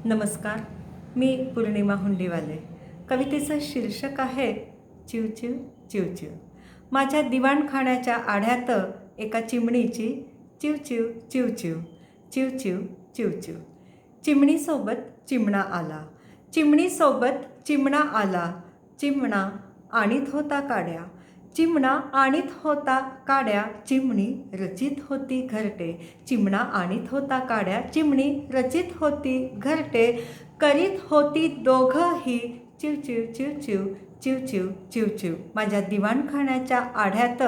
नमस्कार, मी पौर्णिमा हुंडीवाले. कवितेचं शीर्षक आहे चिव चिव चिव चिव. माझ्या दिवाणखाण्याच्या आढ्यात एका चिमणीची चिव चिव चिव चिव चिव चिव चिव चिव. चिमणीसोबत चिमणा आला, चिमणीसोबत चिमणा आला. चिमणा आणीत होता काड्या, चिमणा आणीत होता काड्या. चिमणी रचित होती घरटे, चिमणा आणीत होता काड्या. चिमणी रचित होती घरटे, करीत होती दोघंही चिव चिव चिव चिव चिव चिव चिव चिव. माझ्या दिवाणखाण्याच्या आढ्यात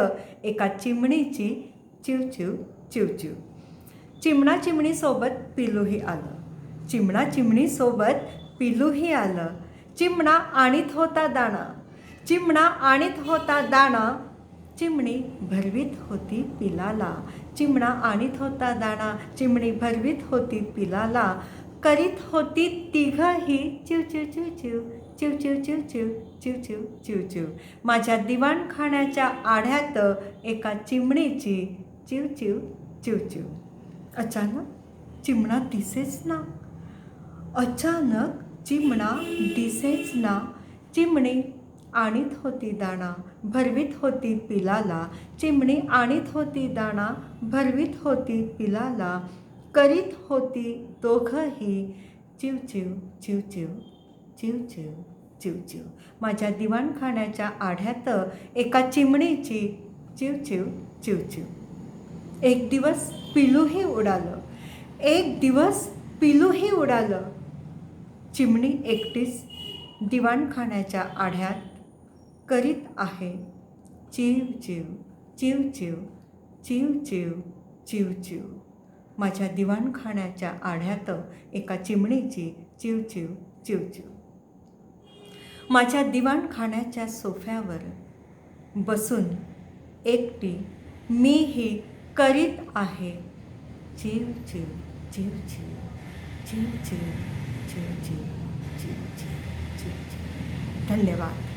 एका चिमणीची चिव चिव चिव चिव. चिमणा चिमणीसोबत पिलूही आलं, चिमणा चिमणीसोबत पिलूही आलं. चिमणा आणीत होता दाणा, चिमणा आणीत होता दाणा. चिमणी भरवीत होती पिलाला, चिमणा आणीत होता दाणा. चिमणी भरवीत होती पिलाला, करीत होती तिघंही चिव चिव चिव चिव चिव चिव चिव चिव चिव चिव चिव चिव. माझ्या दिवाणखाण्याच्या आढ्यात एका चिमणीची चिव चिव चिव चिव. अचानक चिमणा दिसेच ना, अचानक चिमणा दिसेच ना. चिमणी आणीत होती दाणा, भरवीत होती पिलाला. चिमणी आणीत होती दाणा, भरवीत होती पिलाला. करीत होती दोघंही चिव चिव चिव चिव चिव चिव चिव चिव. माझ्या दिवाणखाण्याच्या आढ्यात एका चिमणीची चिव चिव चिव चिव. एक दिवस पिलूही उडालं, एक दिवस पिलूही उडालं. चिमणी एकटीच दिवाणखाण्याच्या आढ्यात करीत आहे चिव चिव चिव चिव चिव चिव चिव चिव. माझ्या दिवाणखाण्याच्या आढ्यात एका चिमणीची चिव चिव चिव चिव. माझ्या दिवाणखाण्याच्या सोफ्यावर बसून एकटी मीही करीत आहे चिव चिव चिव चिव चिव चिव चिव चिव चिव चिव चिव चिव. धन्यवाद.